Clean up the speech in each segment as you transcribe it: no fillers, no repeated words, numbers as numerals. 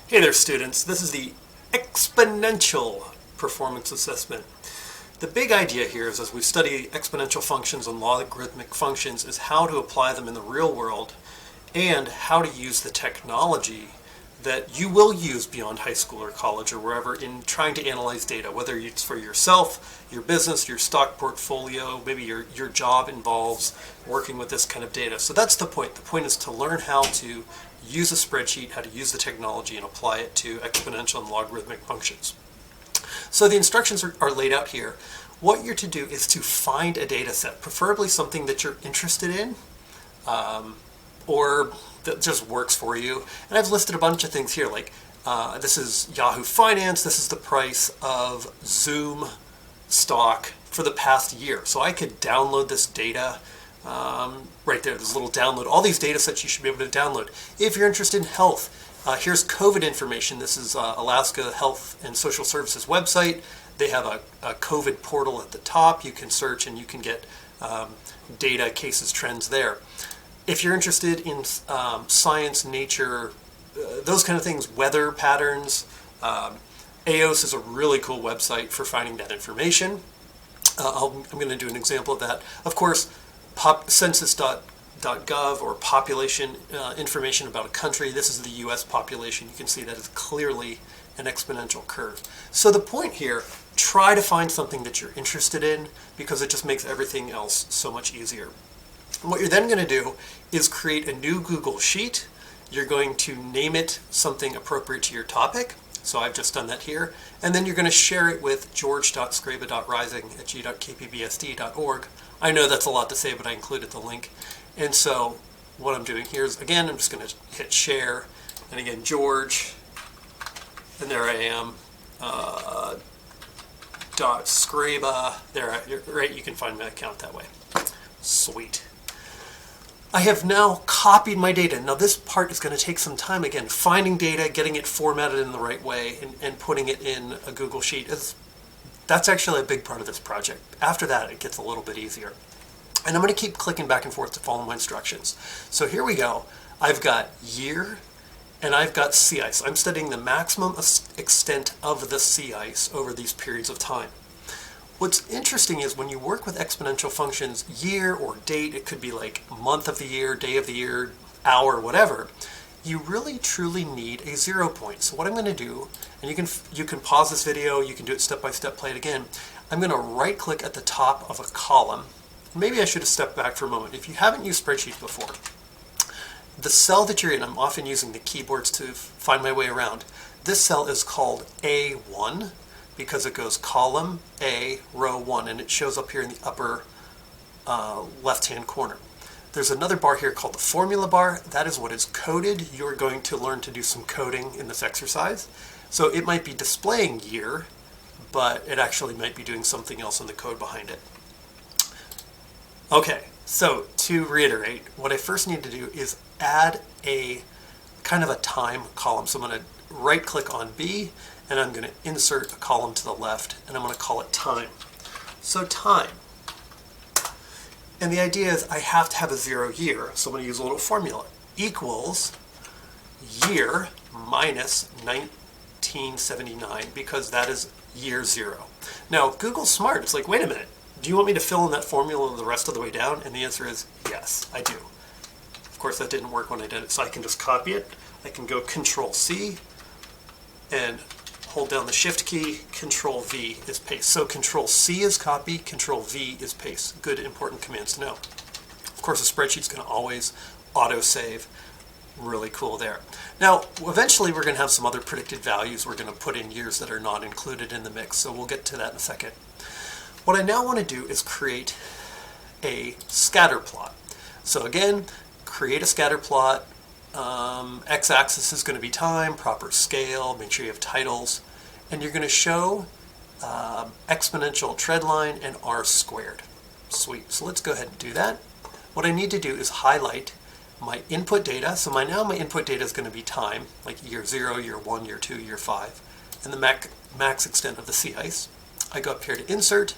Hey there, students. This is the Exponential Performance Assessment. The big idea here is, as we study exponential functions and logarithmic functions, is how to apply them in the real world and how to use the technology that you will use beyond high school or college or wherever in trying to analyze data, whether it's for yourself, your business, your stock portfolio, maybe your job involves working with this kind of data. So that's the point. The point is to learn how to use a spreadsheet, how to use the technology and apply it to exponential and logarithmic functions. So the instructions are laid out here. What you're to do is to find a data set, preferably something that you're interested in, or that just works for you. And I've listed a bunch of things here, like this is Yahoo Finance, this is the price of Zoom stock for the past year. So I could download this data right there. There's a little download. All these data sets you should be able to download. If you're interested in health, here's COVID information. This is Alaska Health and Social Services website. They have a COVID portal at the top. You can search and you can get data, cases, trends there. If you're interested in science, nature, those kind of things, weather patterns, AOS is a really cool website for finding that information. I'm going to do an example of that. Of course, census.gov or population information about a country. This is the US population. You can see that is clearly an exponential curve. So the point here, try to find something that you're interested in because it just makes everything else so much easier. And what you're then going to do is create a new Google Sheet. You're going to name it something appropriate to your topic. So I've just done that here. And then you're going to share it with george.skraba.rising@g.kpbsd.org. I know that's a lot to say, but I included the link. And so what I'm doing here is, again, I'm just going to hit share. And again, George, and there I am, .skraba. There, right, you can find my account that way. Sweet. I have now copied my data. Now this part is going to take some time. Again, finding data, getting it formatted in the right way, and putting it in a Google Sheet. That's actually a big part of this project. After that, it gets a little bit easier. And I'm going to keep clicking back and forth to follow my instructions. So here we go. I've got year, and I've got sea ice. I'm studying the maximum extent of the sea ice over these periods of time. What's interesting is when you work with exponential functions, year or date, it could be like month of the year, day of the year, hour, whatever, you really truly need a 0 point. So what I'm going to do, and you can pause this video, you can do it step by step, play it again. I'm going to right click at the top of a column. Maybe I should have stepped back for a moment. If you haven't used spreadsheets before, the cell that you're in, I'm often using the keyboards to find my way around. This cell is called A1. Because it goes column A, row 1, and it shows up here in the upper left-hand corner. There's another bar here called the formula bar. That is what is coded. You're going to learn to do some coding in this exercise. So it might be displaying year, but it actually might be doing something else in the code behind it. Okay, so to reiterate, what I first need to do is add a kind of a time column. So I'm going to right-click on B, and I'm going to insert a column to the left, and I'm going to call it time. So time. And the idea is I have to have a 0 year, so I'm going to use a little formula. Equals year minus 1979, because that is year 0. Now, Google's smart. It's like, wait a minute, do you want me to fill in that formula the rest of the way down? And the answer is yes, I do. Of course, that didn't work when I did it, so I can just copy it. I can go Control-C, and hold down the Shift key, Control-V is paste. So Control-C is copy, Control-V is paste. Good, important commands to know. Of course, a spreadsheet's going to always auto-save. Really cool there. Now, eventually we're going to have some other predicted values. We're going to put in years that are not included in the mix, so we'll get to that in a second. What I now want to do is create a scatter plot. So again, create a scatter plot. X-axis is going to be time, proper scale, make sure you have titles, and you're going to show exponential trend line and R squared. Sweet. So let's go ahead and do that. What I need to do is highlight my input data. So my input data is going to be time, like year 0, year 1, year 2, year 5, and the max extent of the sea ice. I go up here to insert,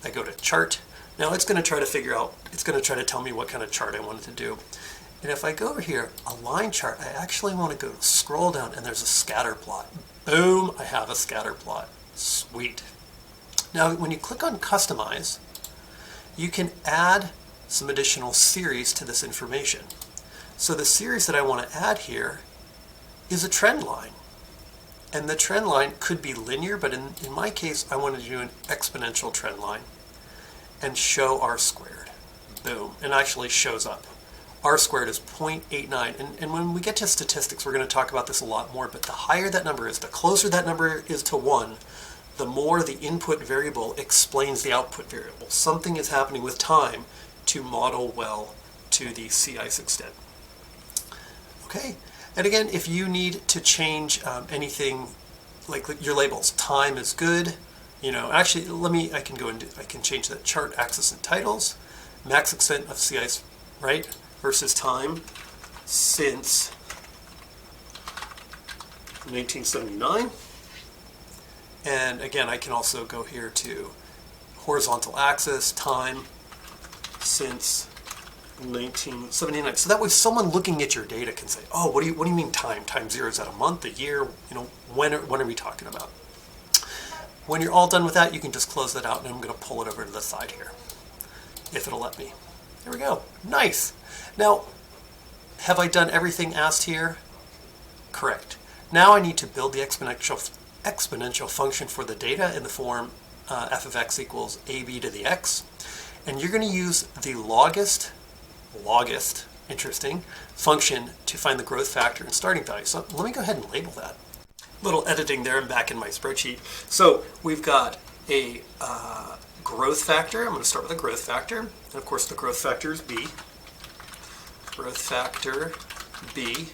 I go to chart. Now it's going to try to figure out, it's going to try to tell me what kind of chart I wanted to do. And if I go over here, a line chart, I actually want to go scroll down and there's a scatter plot. Boom, I have a scatter plot. Sweet. Now, when you click on Customize, you can add some additional series to this information. So the series that I want to add here is a trend line. And the trend line could be linear, but in my case, I wanted to do an exponential trend line and show R squared. Boom, and actually shows up. R squared is 0.89, and when we get to statistics, we're going to talk about this a lot more, but the higher that number is, the closer that number is to 1, the more the input variable explains the output variable. Something is happening with time to model well to the sea ice extent. Okay, and again, if you need to change anything like your labels, time is good, you know, actually, I can change that chart axis and titles, max extent of sea ice, right, versus time since 1979. And again, I can also go here to horizontal axis, time since 1979. So that way someone looking at your data can say, oh, what do you mean time? Time zero, is that a month, a year? You know, when are we talking about? When you're all done with that, you can just close that out, and I'm going to pull it over to the side here, if it'll let me. There we go. Nice. Now, have I done everything asked here? Correct. Now I need to build the exponential function for the data in the form f of x equals ab to the x. And you're going to use the logist, interesting, function to find the growth factor and starting value. So let me go ahead and label that. Little editing there, I'm back in my spreadsheet. So we've got a growth factor. I'm going to start with a growth factor. And of course the growth factor is b. Growth factor b.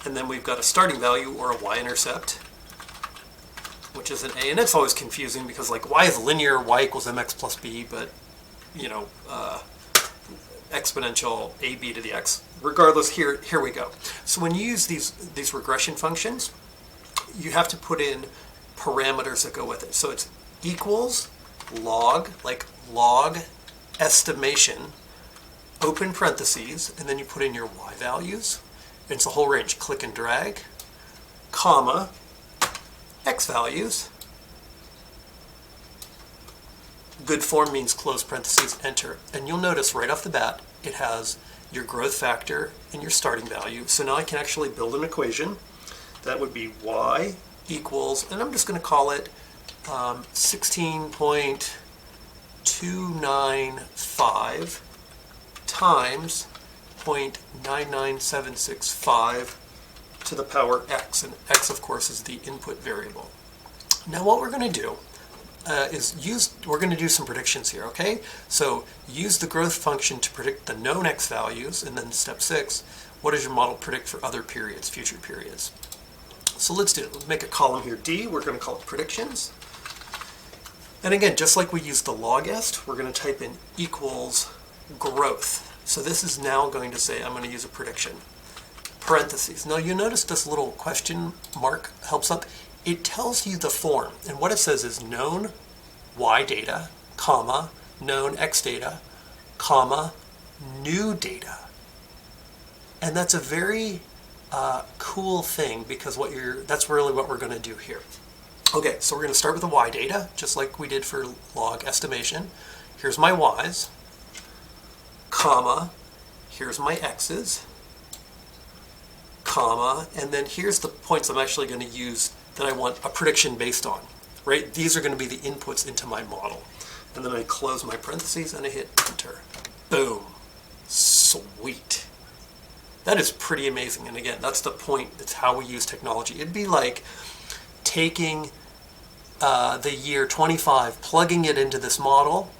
And then we've got a starting value or a y-intercept, which is an a. And it's always confusing because like y is linear, y equals mx plus b, but you know, exponential ab to the x. Regardless, here we go. So when you use these regression functions, you have to put in parameters that go with it. So it's equals log, like log estimation, open parentheses, and then you put in your y values. It's a whole range, click and drag, comma, x values. Good form means close parentheses, enter. And you'll notice right off the bat, it has your growth factor and your starting value. So now I can actually build an equation. That would be y equals, and I'm just going to call it 16.295 times 0.99765 to the power x, and x of course is the input variable. Now what we're going to do we're going to do some predictions here, okay? So use the growth function to predict the known x values, and then step 6, what does your model predict for other periods, future periods? So let's do it. Let's make a column here, D. We're going to call it predictions. And again, just like we used the logest, we're going to type in equals growth. So this is now going to say I'm going to use a prediction. Parentheses. Now you notice this little question mark helps up. It tells you the form, and what it says is known y data, comma, known x data, comma, new data. And that's a very cool thing because that's really what we're going to do here. Okay, so we're going to start with the y data, just like we did for log estimation. Here's my y's, comma, here's my x's, comma, and then here's the points I'm actually going to use that I want a prediction based on, right? These are going to be the inputs into my model. And then I close my parentheses and I hit enter. Boom. Sweet. That is pretty amazing. And again, that's the point. That's how we use technology. It'd be like taking the year 25, plugging it into this model,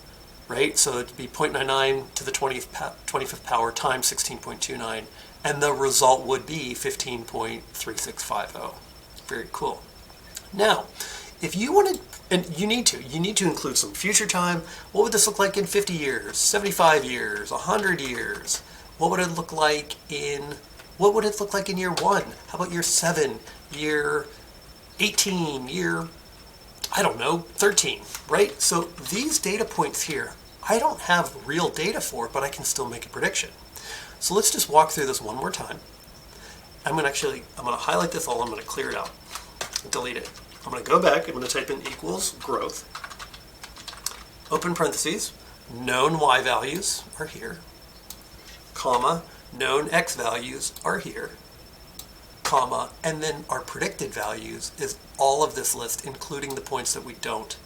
right? So it'd be 0.99 to the 25th power times 16.29, and the result would be 15.3650. Very cool. Now, if you wanted, and you need to include some future time. What would this look like in 50 years, 75 years, 100 years? What would it look like in year 1? How about year 7, year 18, year, I don't know, 13, right? So these data points here, I don't have real data for, but I can still make a prediction. So let's just walk through this one more time. I'm going to highlight this all. I'm going to clear it out, delete it. I'm going to go back. I'm going to type in equals growth, open parentheses, known y values are here, comma, known x values are here, comma, and then our predicted values is all of this list, including the points that we don't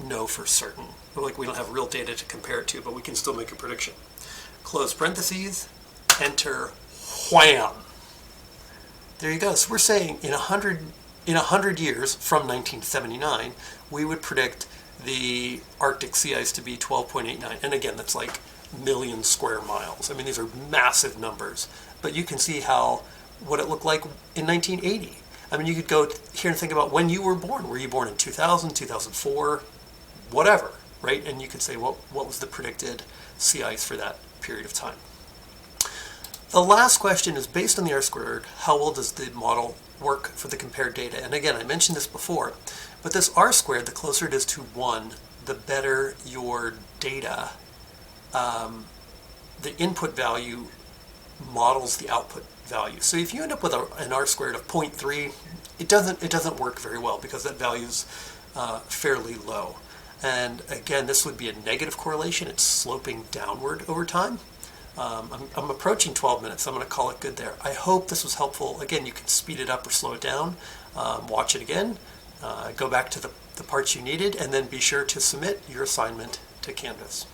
know for certain. Like we don't have real data to compare it to, but we can still make a prediction. Close parentheses, enter, wham! There you go. So we're saying in 100 years from 1979, we would predict the Arctic sea ice to be 12.89. And again, that's like million square miles. I mean, these are massive numbers. But you can see what it looked like in 1980. I mean, you could go here and think about when you were born. Were you born in 2000, 2004, whatever, right? And you could say, well, what was the predicted sea ice for that period of time? The last question is based on the R-squared, how well does the model work for the compared data? And again, I mentioned this before, but this R-squared, the closer it is to 1, the better your data, the input value models the output value. So if you end up with an R-squared of 0.3, it doesn't work very well because that value's fairly low. And again, this would be a negative correlation. It's sloping downward over time. I'm approaching 12 minutes, so I'm going to call it good there. I hope this was helpful. Again, you can speed it up or slow it down, watch it again, go back to the parts you needed, and then be sure to submit your assignment to Canvas.